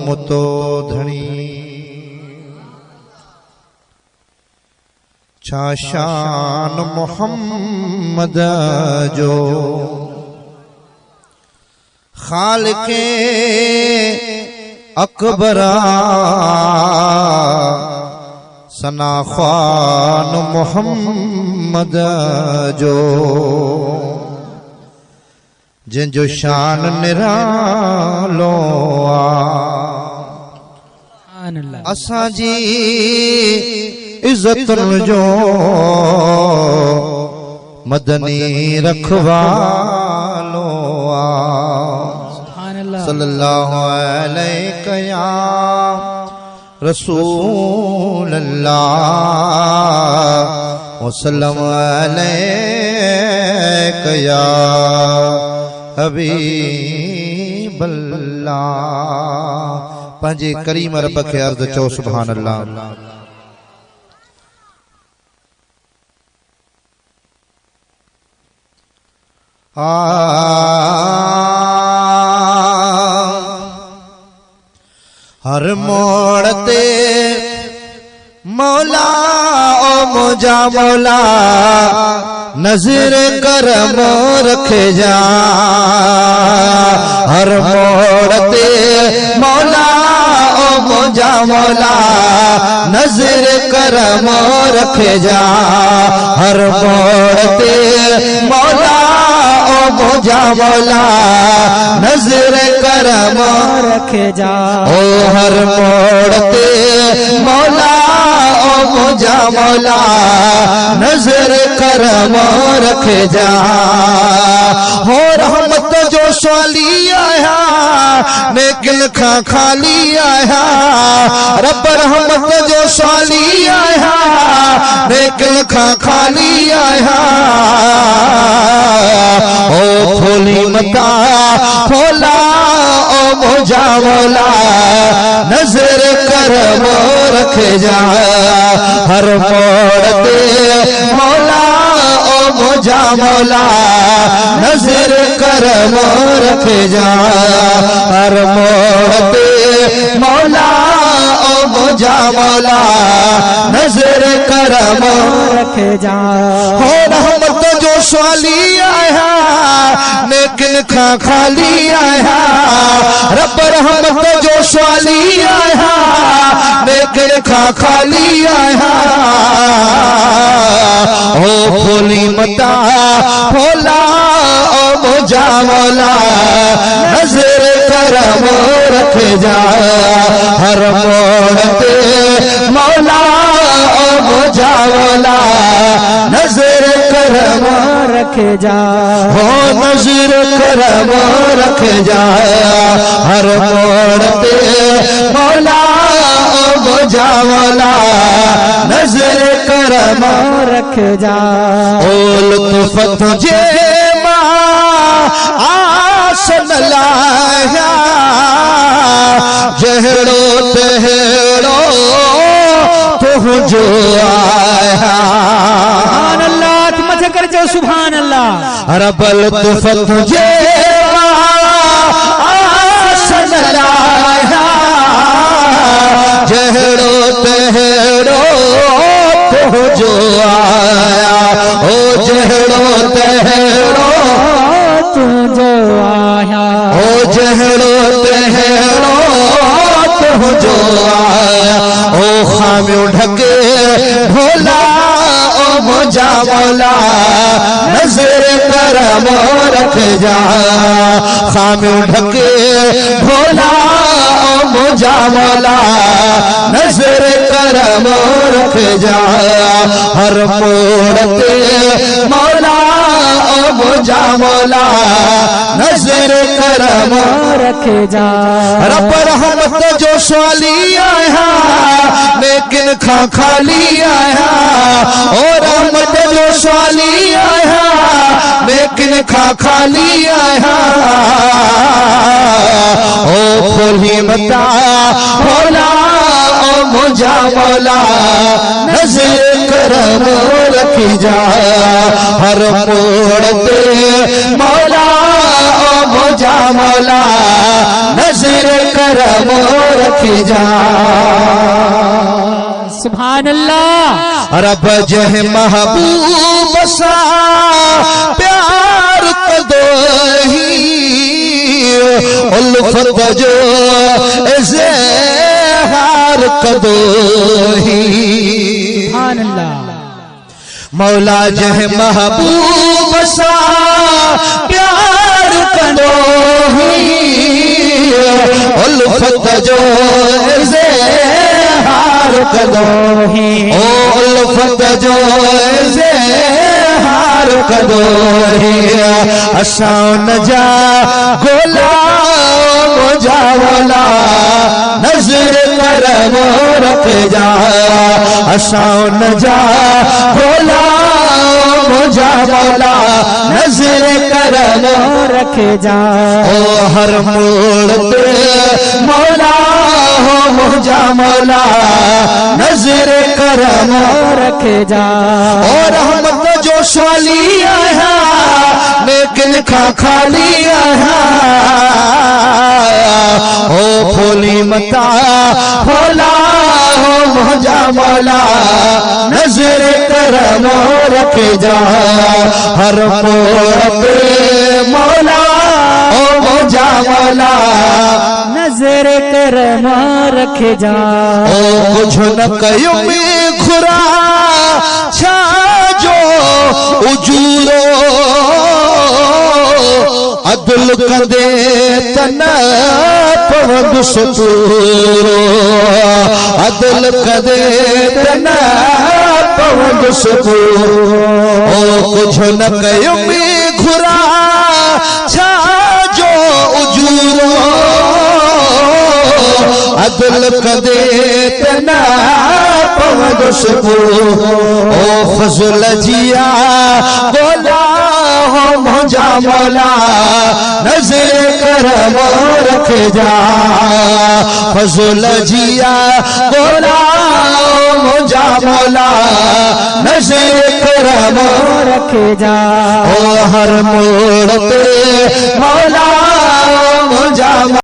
मुतो धनी छा शान मोहम्मद जो खालिके अकबरा सना ख्वान मोहम्मद जो जिनजो शान निरालो असां जी इज्जत जो मदनी रखवालो सल्लल्लाहु अलैहि या रसूल अल्लाह वसल्लम अलैहि या हबीब अल्लाह। पंजे करीम रब के अर्ज चो सुभान अल्लाह। हर मोड़ ते मौला ओ मुझा मौला नजर करम रखे जा। हर मोड़ ते मौला ओ मुझा मौला नजर करम रखे जा। हर मोड़ ते मौला ओ मुझा मौला नजर करम रखे जा। ओ हर मोड़ ते मौला ओ मुझा मौला नजर करम रखे जा। हो रहमत जो स्वाली आया नेकिन खा खाली आया। रब रहमत जो स्वाली आया नेकिन खा खाली आया। ओ खोली मता खोला ओ मुझा मौला नजर करम रखे जा। हर मोड़ ते मौला ओ मुझा मौला नजर करम रखे जा। हर मोड़ ते मौला ओ मुझा मौला नजर करम रखे जा। हो रहमत जो स्वाली आया नेकिन खा खाली आया। रब रहमत जो स्वाली आया नेकिन खा खाली आया। ओ खोली मता खोला ओ मुझा मौला नजर करम रखे जा। हर मोड़ ते मौला ओ मुझा मौला नजर करम रखे जा। हो नजर करम रखे जा। हर मोड़ ते मौला ओ मुझा मौला नजर करम रखे जा। ओ लुत्फ़त जे आसन लाया जहड़ो तहड़ो तुझो आया। सुभान अल्लाह मत कर जो सुभान अल्लाह। रब लुत्फ़त जे आसन लाया जहड़ो तहड़ो तुझो आया। ओ जहड़ो तहड़ो तुझो आया। ओ जहड़ो तहड़ो तुझो आया। ओ खामियों ढके भोला ओ मुझा मौला नजर करम रखे जा। खामियों ढके भोला ओ मुझा मौला नजर करम रखे जा। हर मोड़ ते मौला ओ मुझा मौला नजर करम रखे जा। रब रहमत जो स्वाली आया लेकिन खा खाली आया। ओ रहमत जो स्वाली आया लेकिन खा खाली आया। ओ खोली मता खोला ओ मुझा मौला नजर करम रखी जा। हर मोड़ ते मौला ओ मुझा मौला नजर करम रखे जा। सुभान अल्लाह। रब जह महबूब सा प्यार कदोही उल्फत जो इज़हार कदोही। सुभान अल्लाह। मौला जह महबूब सा प्यार कदोही उल्फत जो इज़हार कदोही। ओ उल्फत जो इज़हार कदोही। असां नजा गोला मुझा मौला नजर करम रख जा। असां नजा गोला मुझा मौला नजर करम रख जा। ओ हर मोड़ पे मौला हो मुझा मौला नजर करम रख जा। और रहमत जो शाली आया लेकिन खाली आया ओ फूली मता होला हो मुझा मौला नजर करम रख जा। हर मोड़ पे मौला ओ मुझा मौला नजर करम रख जा। ओ कुछ न कयो में खुरा छा जो उजूरो अदल कदे तना पवंद सुतूरो अदल कदे तना पवंद सुतूरो। ओ कुछ न कयो में खुरा छा जो उजूरो अदल कदे तना पवंद सुतूरो। ओ फजल जिया बोला हो मुझा मौला नजर करम रख जा। फजल जिया बोला हो मुझा मौला नजर करम रख जा। ओ हर मोड़ पे मौला मुझा